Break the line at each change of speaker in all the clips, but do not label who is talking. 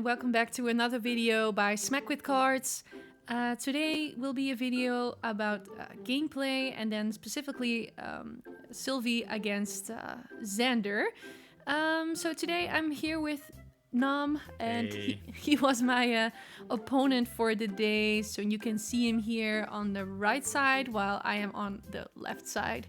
and welcome back to another video by Smack with Cards. Today will be a video about gameplay and then specifically Silvie against Zander. So today I'm here with Nam and
Hey.
he was my opponent for the day. So you can see him here on the right side while I am on the left side.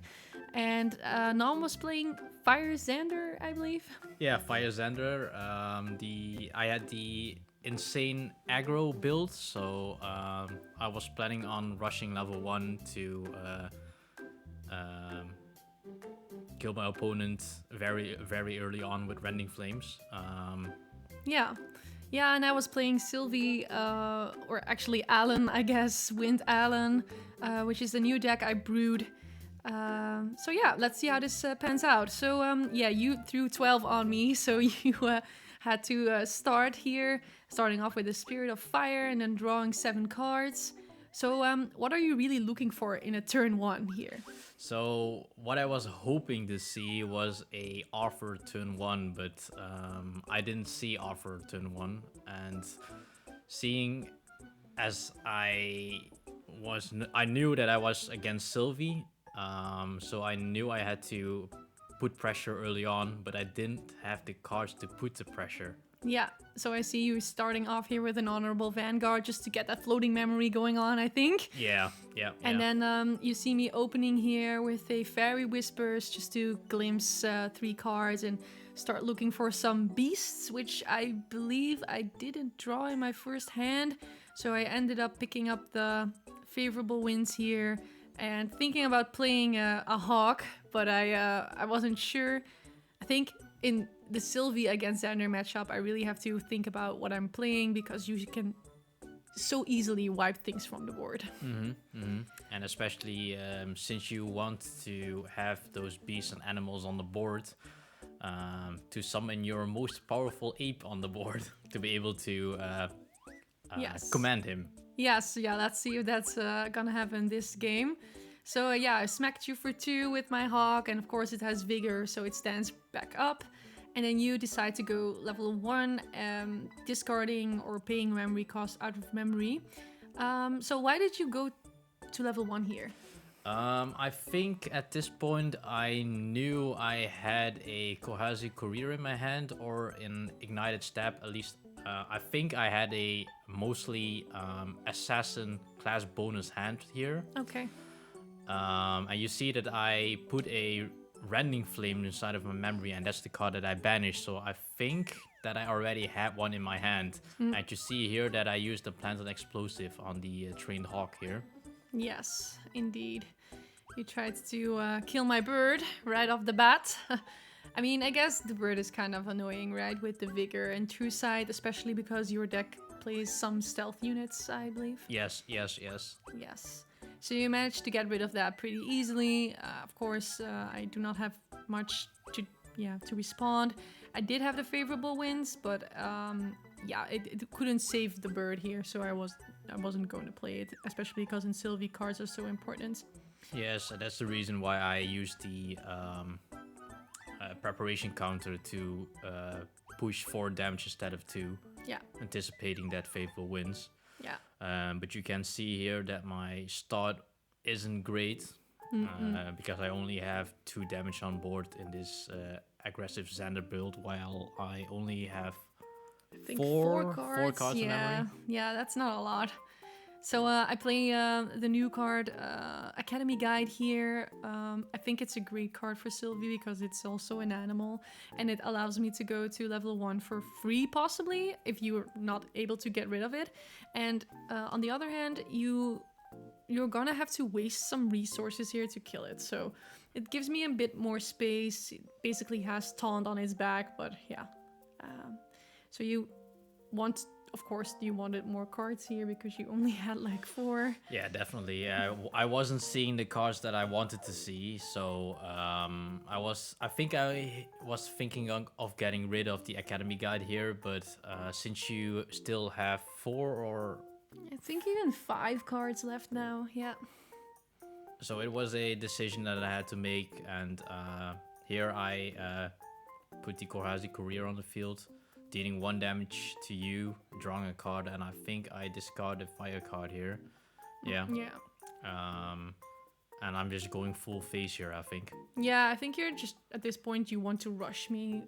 And Nam was playing Fire Zander, I believe.
Yeah, Fire Zander. I had the insane aggro build, so I was planning on rushing level 1 to kill my opponent very early on with Rending Flames.
Yeah, and I was playing Silvie, or actually Alan, I guess, Wind Alan, which is a new deck I brewed. So yeah, let's see how this pans out. So yeah, you threw 12 on me, so you had to start here, starting off with the Spirit of Fire and then drawing 7 cards. So what are you really looking for in a turn 1 here?
So what I was hoping to see was a offer turn 1, but I didn't see offer turn 1, and seeing as I knew that I was against Silvie. So I knew I had to put pressure early on, but I didn't have the cards to put the pressure.
Yeah, so I see you starting off here with an Honorable Vanguard just to get that floating memory going on, I think.
Yeah.
And then you see me opening here with a Fairy Whispers just to glimpse 3 cards and start looking for some beasts, which I believe I didn't draw in my first hand. So I ended up picking up the favorable winds here and thinking about playing a hawk, but I wasn't sure. I think in the Silvie against Zander matchup, I really have to think about what I'm playing because you can so easily wipe things from the board.
And especially since you want to have those beasts and animals on the board, to summon your most powerful ape on the board to be able to
Yes.
command him.
Yes, yeah, let's see if that's gonna happen this game. So yeah, I smacked you for 2 with my hawk, and of course it has vigor, so it stands back up. And then you decide to go level 1, discarding or paying memory cost out of memory. So why did you go to level 1 here?
I think at this point I knew I had a Kohazi Courier in my hand or an Ignited Stab, at least. I think I had a mostly assassin class bonus hand here.
Okay.
And you see that I put a Rending Flame inside of my memory, and that's the card that I banished. So I think that I already had one in my hand. And you see here that I used the Planted Explosive on the Trained Hawk here.
Yes, indeed. You tried to kill my bird right off the bat. I mean, I guess the bird is kind of annoying, right? With the Vigor and True Sight, especially because your deck plays some stealth units, I believe.
Yes.
Yes. So you managed to get rid of that pretty easily. Of course, I do not have much to respond. I did have the favorable winds, but yeah, it couldn't save the bird here, so I wasn't going to play it, especially because in Silvie cards are so important.
Yes, that's the reason why I used the preparation counter to push 4 damage instead of 2.
Yeah.
Anticipating that favorable wins.
Yeah.
But you can see here that my start isn't great because I only have 2 damage on board in this aggressive Zander build, while I only have
I think
four cards in memory.
Yeah, that's not a lot. So I play the new card, Academy Guide here. I think it's a great card for Silvie because it's also an animal, and it allows me to go to level 1 for free, possibly, if you're not able to get rid of it. And on the other hand, you're gonna have to waste some resources here to kill it. So it gives me a bit more space. It basically has Taunt on its back, but yeah. So you want... Of course, you wanted more cards here because you only had like 4.
Yeah, definitely. I wasn't seeing the cards that I wanted to see, so I think I was thinking of getting rid of the Academy Guide here, but since you still have 4 or...
I think even 5 cards left now, yeah.
So it was a decision that I had to make, and here I put the Kohazi Courier on the field. dealing 1 damage to you, drawing a card, and I think I discard a fire card here. Yeah.
Yeah.
And I'm just going full face here, I think.
Yeah, I think you're just at this point you want to rush me.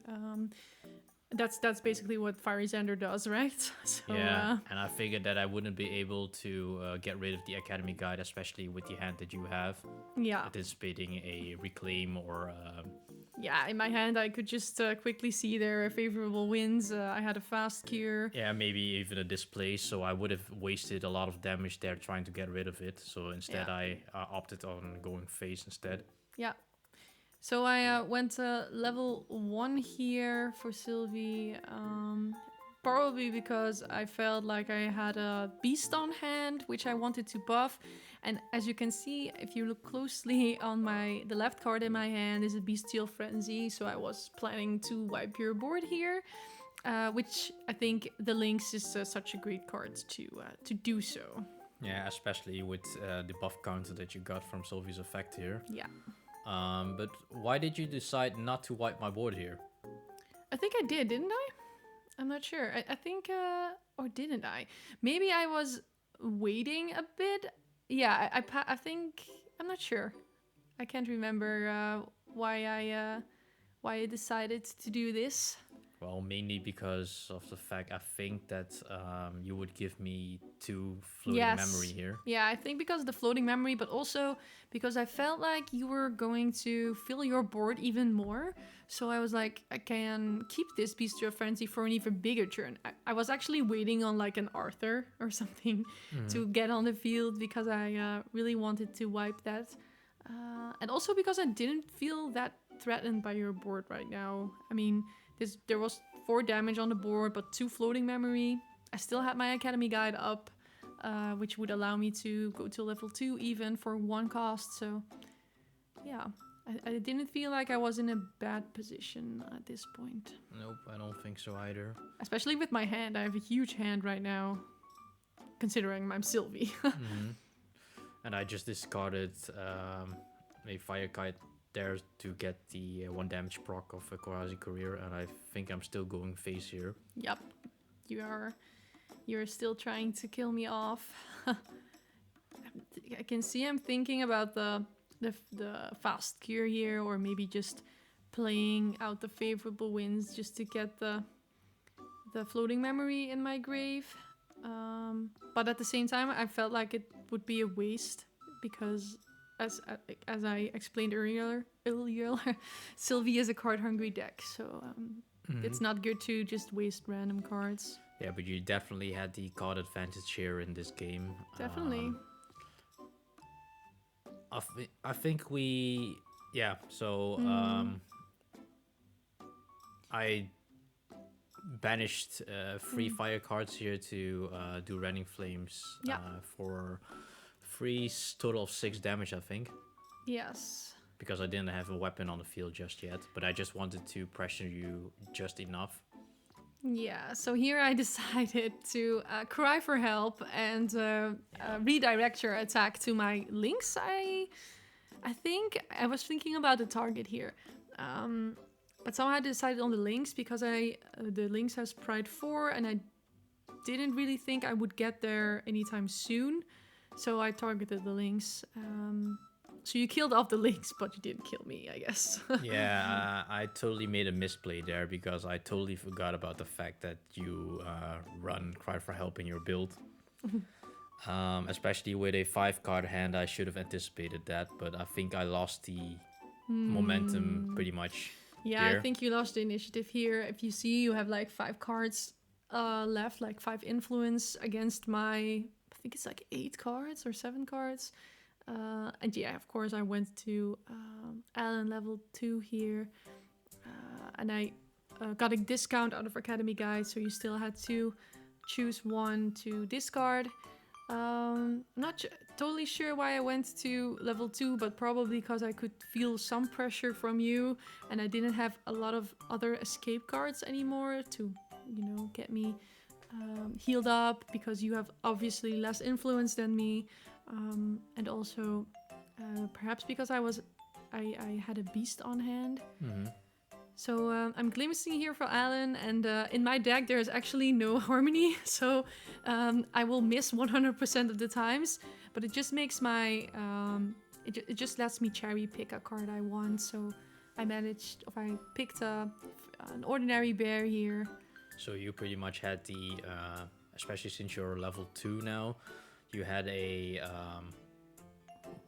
That's basically what Fiery Zander does, right? So,
Yeah, and I figured that I wouldn't be able to get rid of the Academy Guide, especially with the hand that you have,
yeah,
anticipating a reclaim or...
yeah. In my hand, I could just quickly see their favorable wins. I had a fast cure.
yeah, maybe even a display, so I would have wasted a lot of damage there trying to get rid of it. So instead, I opted on going face instead.
Yeah. So I went level 1 here for Silvie, probably because I felt like I had a beast on hand, which I wanted to buff. And as you can see, if you look closely on the left card in my hand is a Bestial Frenzy, so I was planning to wipe your board here, which I think the Lynx is such a great card to do so.
Yeah, especially with the buff counter that you got from Sylvie's effect here.
Yeah.
But why did you decide not to wipe my board here?
I think I did, didn't I? I'm not sure. I think, or didn't I? Maybe I was waiting a bit. Yeah, I think, I'm not sure. I can't remember why I decided to do this.
Well, mainly because of the fact I think that you would give me 2 floating memory here.
Yeah, I think because of the floating memory, but also because I felt like you were going to fill your board even more. So I was like, I can keep this Bestial Frenzy for an even bigger turn. I was actually waiting on like an Arthur or something to get on the field because I really wanted to wipe that. And also because I didn't feel that threatened by your board right now. I mean... There was 4 damage on the board, but 2 floating memory. I still had my Academy Guide up, which would allow me to go to level 2 even for 1 cost. So, yeah, I didn't feel like I was in a bad position at this point.
Nope, I don't think so either.
Especially with my hand. I have a huge hand right now, considering I'm Silvie.
And I just discarded a fire kite there to get the 1 damage proc of a Quasi Career, and I think I'm still going face here.
Yep, you're still trying to kill me off. I can see I'm thinking about the fast cure here, or maybe just playing out the favorable wins just to get the floating memory in my grave. But at the same time, I felt like it would be a waste because. As I explained earlier, Silvie is a card-hungry deck, so it's not good to just waste random cards.
Yeah, but you definitely had the card advantage here in this game.
Definitely.
I think we... Yeah, so I banished 3 fire cards here to do Rending Flames for... 3 total of 6 damage, I think.
Yes.
Because I didn't have a weapon on the field just yet, but I just wanted to pressure you just enough.
Yeah, so here I decided to cry for help and redirect your attack to my Lynx. I think I was thinking about the target here. But somehow I decided on the Lynx because the Lynx has Pride 4 and I didn't really think I would get there anytime soon. So I targeted the Lynx. So you killed off the Lynx, but you didn't kill me, I guess.
Yeah, I totally made a misplay there because I totally forgot about the fact that you run Cry for Help in your build. Especially with a 5-card hand, I should have anticipated that, but I think I lost the momentum pretty much.
Yeah,
here.
I think you lost the initiative here. If you see, you have like 5 cards left, like 5 influence against my... I think it's like 8 cards or 7 cards. And yeah, of course, I went to Alan level 2 here. And I got a discount out of Academy Guide, so you still had to choose 1 to discard. Not totally sure why I went to level 2, but probably because I could feel some pressure from you. And I didn't have a lot of other escape cards anymore to, get me... healed up because you have obviously less influence than me, and also perhaps because I had a beast on hand. So I'm glimpsing here for Alan, and in my deck there is actually no harmony, so I will miss 100% of the times. But it just makes my it just lets me cherry pick a card I want. So I picked an ordinary bear here.
So you pretty much had the, especially since you're level 2 now, you had a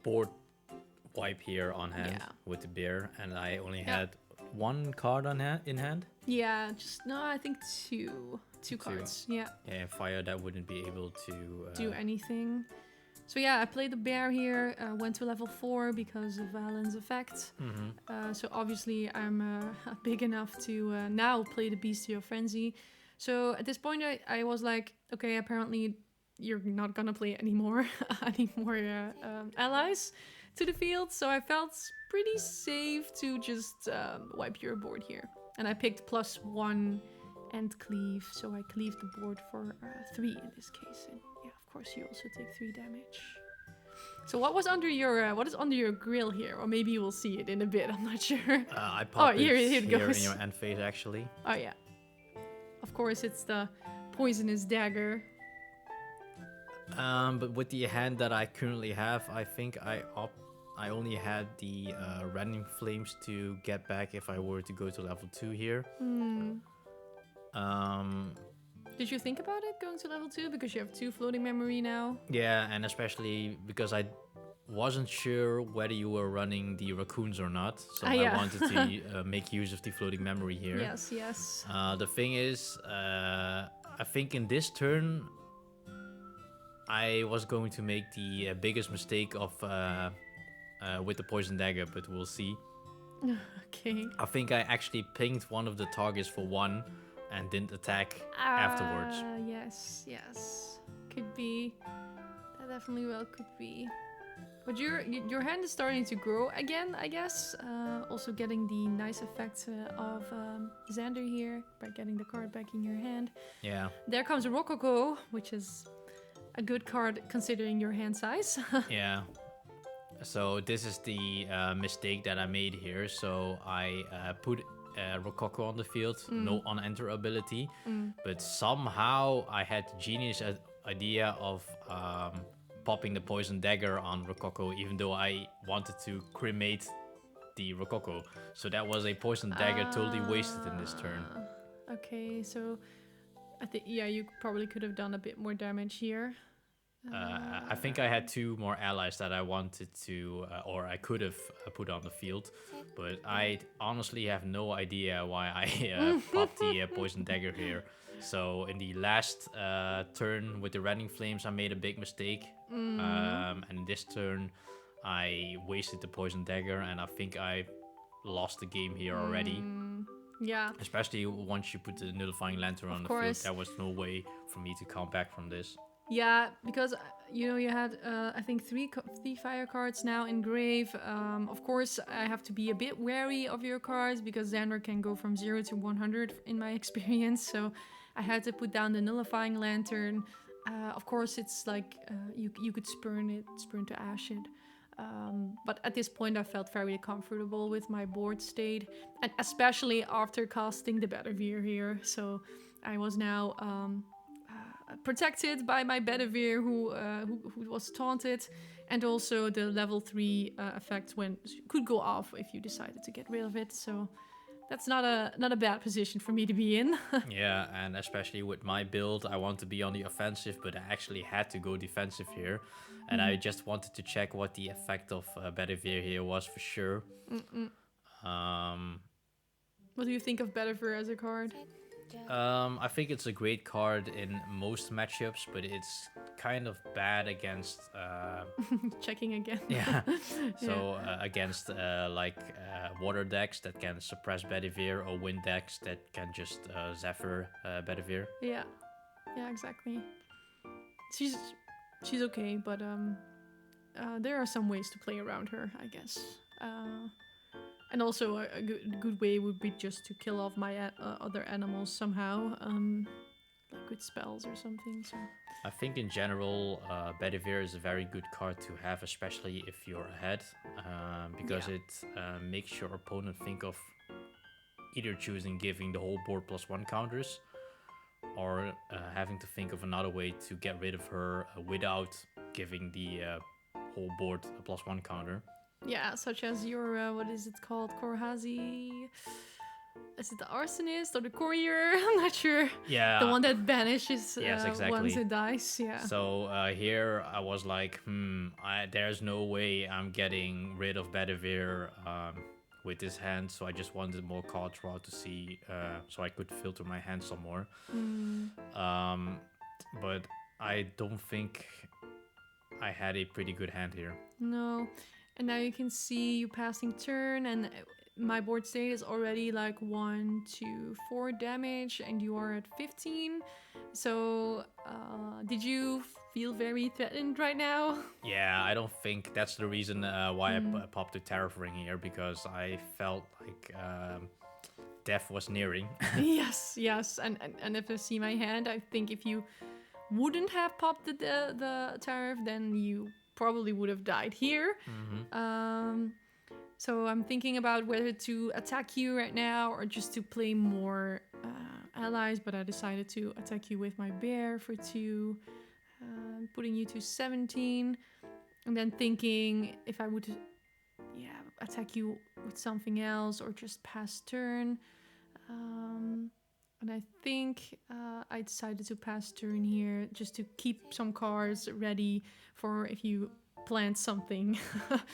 board wipe here on hand
Yeah.
with the bear, and I only had one card on in hand.
Yeah, I think two cards. Yeah.
Yeah, fire that wouldn't be able to
Do anything. So yeah, I played the bear here, went to level 4 because of Alan's effect. So obviously I'm big enough to now play the Bestial Frenzy. So at this point I was like, okay, apparently you're not gonna play any more allies to the field. So I felt pretty safe to just wipe your board here. And I picked +1 and cleave, so I cleave the board for 3 in this case. And yeah, of course you also take 3 damage. So what is under your grill here? Or maybe you will see it in a bit, I'm not sure.
I popped
here
it
it
here
goes.
in your end phase, actually.
Oh yeah. Of course it's the poisonous dagger.
But with the hand that I currently have, I think I only had the Rending Flames to get back if I were to go to level 2 here.
Did you think about it going to level 2? Because you have 2 floating memory now.
Yeah, and especially because I wasn't sure whether you were running the raccoons or not. So I wanted to make use of the floating memory here.
Yes.
The thing is, I think in this turn, I was going to make the biggest mistake of with the poison dagger, but we'll see.
Okay.
I think I actually pinged one of the targets for 1 and didn't attack afterwards.
Yes. Could be. That definitely well could be. But your hand is starting to grow again, I guess. Also getting the nice effect of Zander here by getting the card back in your hand.
Yeah.
There comes a Rococo, which is a good card considering your hand size.
Yeah. So this is the mistake that I made here. So I put Rococo on the field, no on-enter ability. But somehow I had the genius idea of popping the poison dagger on Rococo, even though I wanted to cremate the Rococo. So that was a poison dagger totally wasted in this turn.
Okay, so I think you probably could have done a bit more damage here.
I think I had 2 more allies that I wanted to, or I could have put on the field, but I honestly have no idea why I popped the poison dagger here. So in the last turn with the Rending Flames, I made a big mistake, and this turn I wasted the poison dagger, and I think I lost the game here already.
Yeah.
Especially once you put the Nullifying Lantern on the field, there was no way for me to come back from this.
Yeah, because you had I think three fire cards now in grave. Of course, I have to be a bit wary of your cards because Zander can go from 0 to 100 in my experience. So I had to put down the Nullifying Lantern. Of course, it's like you could spurn to ash it. But at this point, I felt very comfortable with my board state, and especially after casting the Bedivere here. So I was now protected by my Bedivere, who was taunted, and also the level 3 effect could go off if you decided to get rid of it. So that's not a bad position for me to be in.
Yeah, and especially with my build, I want to be on the offensive, but I actually had to go defensive here. And I just wanted to check what the effect of Bedivere here was for sure.
What do you think of Bedivere as a card?
I think it's a great card in most matchups, but it's kind of bad against...
Checking again.
Yeah. So against water decks that can suppress Bedivere, or wind decks that can just Zephyr Bedivere.
Yeah, exactly. She's okay, but there are some ways to play around her, I guess. And also a good way would be just to kill off my other animals somehow, like with spells or something. So
I think in general, Bedivere is a very good card to have, especially if you're ahead, because it makes your opponent think of either choosing giving the whole board +1 counters, or having to think of another way to get rid of her without giving the whole board a +1 counter.
Yeah, such as your, what is it called? Korhazi? Is it the arsonist or the courier? I'm not sure.
Yeah.
The one that banishes
Yes, exactly.
once it dies, yeah.
So here I was like, there's no way I'm getting rid of Bedivere with this hand, so I just wanted more card draw to see, so I could filter my hand some more. But I don't think I had a pretty good hand here.
No. And now you can see you passing turn, and my board state is already like 1, 2, 4 damage, and you are at 15. So, did you feel very threatened right now?
Yeah, I don't think that's the reason why I popped the Terraforming here, because I felt like death was nearing.
Yes. And if I see my hand, I think if you wouldn't have popped the tariff, then you probably would have died here. So I'm thinking about whether to attack you right now or just to play more allies, but I decided to attack you with my bear for 2, putting you to 17, and then thinking if I would attack you with something else or just pass turn. And I think I decided to pass turn here just to keep some cards ready for if you plant something.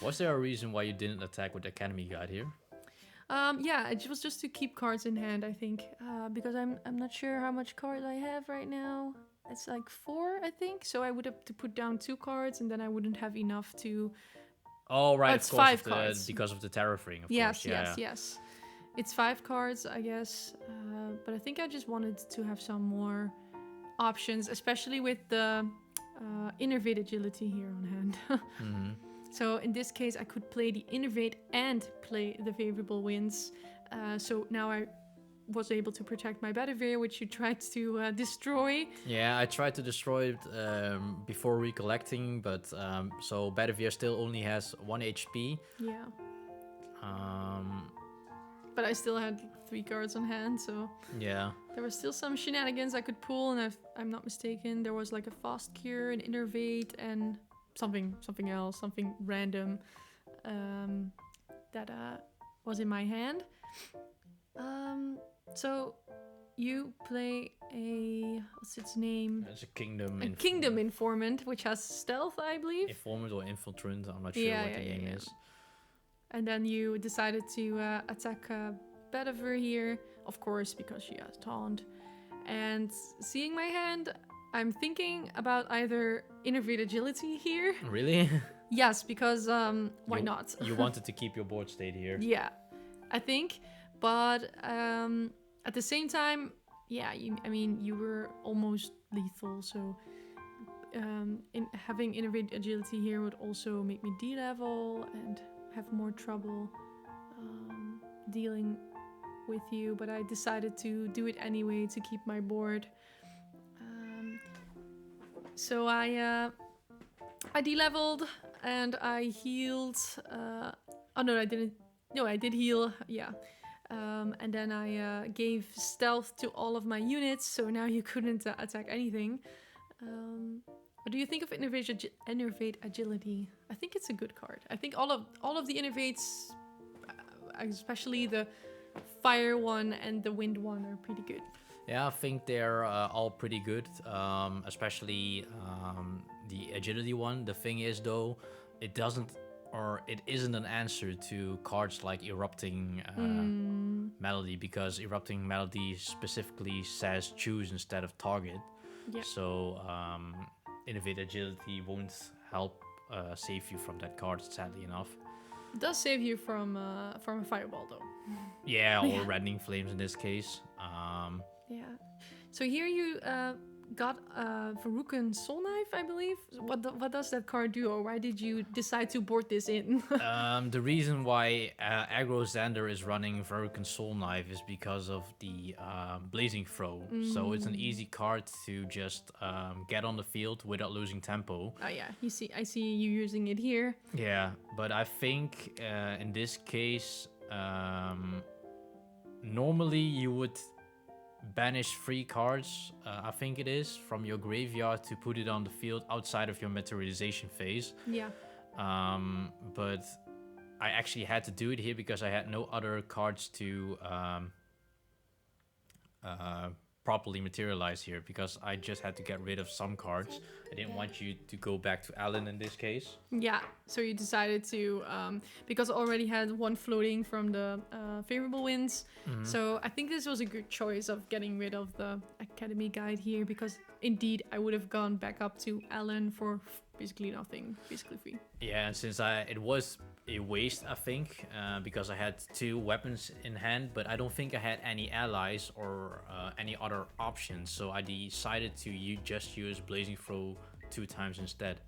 Was there a reason why you didn't attack with the Academy Guide here?
Yeah, it was just to keep cards in hand, I think, because I'm not sure how much cards I have right now. It's like 4, I think. So I would have to put down 2 cards, and then I wouldn't have enough to.
Oh right,
it's
of course,
5 cards
because of the Terraforming, of
yes,
course.
Yes. It's 5 cards, I guess. But I think I just wanted to have some more options, especially with the Innervate Agility here on hand. So in this case, I could play the Innervate and play the Favorable Winds. So now I was able to protect my Bedivere, which you tried to destroy.
Yeah, I tried to destroy it before recollecting, but so Bedivere still only has 1 HP.
Yeah. But I still had 3 cards on hand, so
yeah,
there was still some shenanigans I could pull, and if I'm not mistaken, there was like a Fast Cure, an Innervate, and something else, something random that was in my hand. So you play a, what's its name?
it's a Kingdom.
Kingdom Informant, which has stealth, I believe.
Informant or Infiltrant, I'm not sure what the name is.
And then you decided to attack Bedivere here, of course, because she has taunt. And seeing my hand, I'm thinking about either Innervate Agility here.
Really?
Yes, because why not?
You wanted to keep your board state here.
Yeah, I think. But at the same time, yeah, you were almost lethal, so in having Innervate Agility here would also make me D-level and have more trouble dealing with you, but I decided to do it anyway to keep my board. So I de-leveled and I healed. Oh no, I didn't. No, I did heal. Yeah. And then I gave stealth to all of my units, so now you couldn't attack anything. What do you think of Innervate Agility? I think it's a good card. I think all of the Innervates, especially the fire one and the wind one, are pretty good.
Yeah, I think they're all pretty good, especially the agility one. The thing is, though, it isn't an answer to cards like Erupting Melody, because Erupting Melody specifically says choose instead of target.
Yeah.
So Innervate Agility won't help save you from that card, sadly enough.
It does save you from a fireball, though.
Yeah, or Rending Flames in this case.
Yeah. So here you got Varukan Soul Knife, I believe. What does that card do, or why did you decide to board this in?
The reason why aggro Zander is running Varukan Soul Knife is because of the Blazing Throw. So it's an easy card to just get on the field without losing tempo.
Oh yeah, I see you using it here.
Yeah, but I think in this case, normally you would banish 3 cards, I think it is, from your graveyard to put it on the field outside of your materialization phase.
Yeah.
But I actually had to do it here because I had no other cards to properly materialize here, because I just had to get rid of some cards. I didn't want you to go back to Alan in this case.
Yeah, so you decided to, because I already had one floating from the favorable winds. So I think this was a good choice of getting rid of the Academy Guide here, because indeed I would have gone back up to Alan for basically nothing, basically free.
Yeah, and since it was a waste, I think, because I had 2 weapons in hand, but I don't think I had any allies or any other options, so I decided to just use Blazing Throw 2 times instead.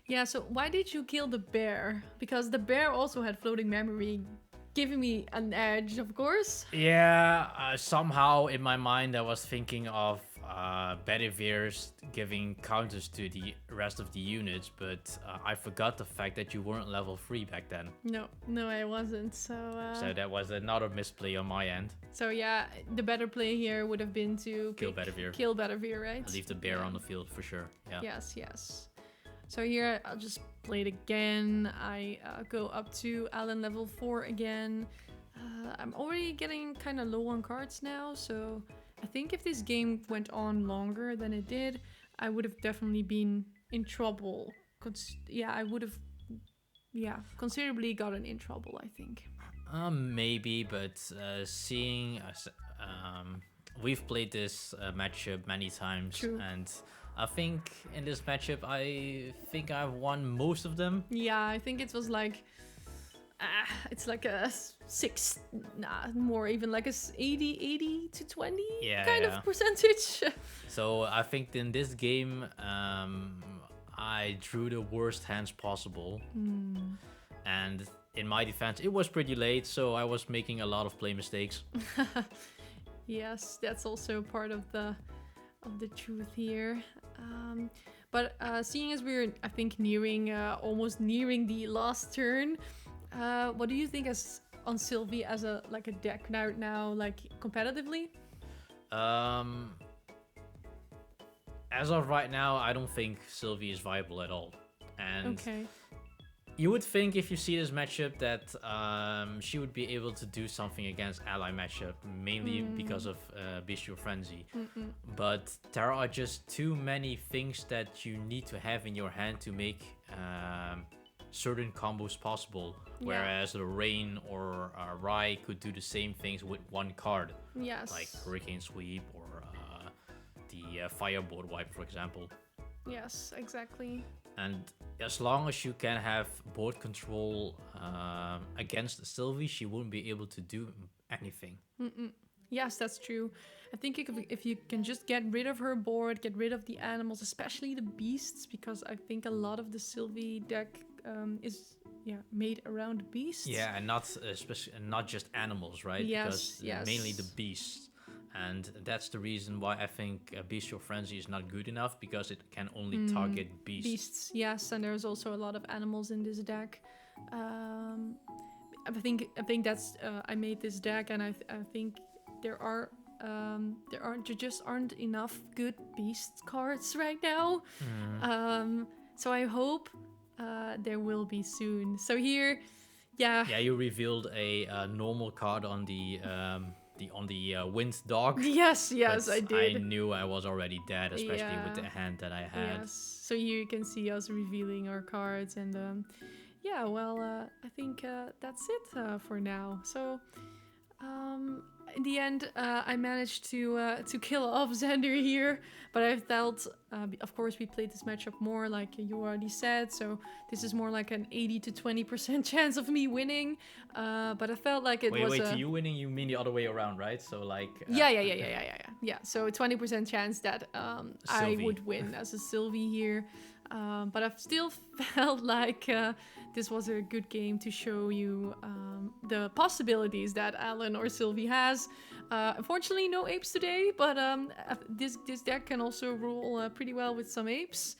Yeah, so why did you kill the bear? Because the bear also had floating memory, giving me an edge, of course.
Yeah, somehow in my mind I was thinking of Bedivirs giving counters to the rest of the units, but I forgot the fact that you weren't level 3 back then.
No, I wasn't. So
that was another misplay on my end.
So yeah, the better play here would have been to
Kill Bedivere.
Kill Bedivere, right?
Leave the bear on the field for sure. Yeah.
Yes. So here I'll just play it again. I go up to Alan level 4 again. I'm already getting kind of low on cards now, so I think if this game went on longer than it did, I would have definitely been in trouble. I would have, considerably gotten in trouble, I think.
Maybe, but seeing us, we've played this matchup many times.
True.
And I think in this matchup, I've won most of them.
Yeah, I think it was like, it's like a 6, more, even like a 80 to 20 of percentage.
So I think in this game, I drew the worst hands possible. And in my defense, it was pretty late, so I was making a lot of play mistakes.
Yes, that's also part of the truth here. But seeing as we're, I think, almost nearing the last turn, what do you think on Silvie as a deck now, like competitively?
As of right now, I don't think Silvie is viable at all. And
okay.
You would think if you see this matchup that she would be able to do something against ally matchup, mainly because of Bestial Frenzy. But there are just too many things that you need to have in your hand to make certain combos possible.
Yeah.
Whereas the Rain or Rai could do the same things with 1 card.
Yes.
Like Hurricane Sweep or the Fireboard Wipe, for example.
Yes, exactly.
And as long as you can have board control against Silvie, she won't be able to do anything.
Yes, that's true. I think if you can just get rid of her board, get rid of the animals, especially the beasts, because I think a lot of the Silvie deck is made around beasts.
Yeah, and not just animals, right?
Yes,
because mainly the beasts. And that's the reason why I think Bestial Frenzy is not good enough, because it can only target beasts.
Beasts, yes, and there's also a lot of animals in this deck. I think that's I made this deck, and I think there just aren't enough good beast cards right now. So I hope there will be soon. So here, yeah,
you revealed a normal card on the Wind Dog.
Yes, I did.
I knew I was already dead, especially with the hand that I had.
Yes. So here you can see us revealing our cards, and I think that's it for now. So in the end, I managed to kill off Zander here, but I felt, of course, we played this matchup more, like you already said, so this is more like an 80 to 20% chance of me winning, but I felt like it was...
Wait, to you winning, you mean the other way around, right? So like...
Yeah, so a 20% chance that I would win as a Silvie here, but I've still felt like this was a good game to show you the possibilities that Alan or Silvie has. Unfortunately, no apes today, but this deck can also roll pretty well with some apes.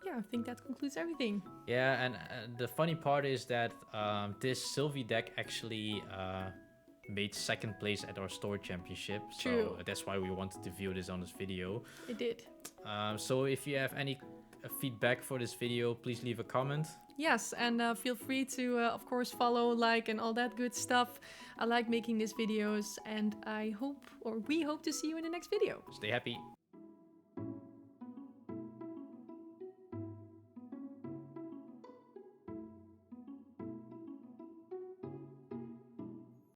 yeah, I think that concludes everything.
Yeah, and the funny part is that this Silvie deck actually made second place at our store championship.
True.
So that's why we wanted to view this on this video.
It did.
So if you have any feedback for this video, please leave a comment.
Yes, and feel free to, of course, follow, like, and all that good stuff. I like making these videos, and I hope, or we hope to see you in the next video.
Stay happy.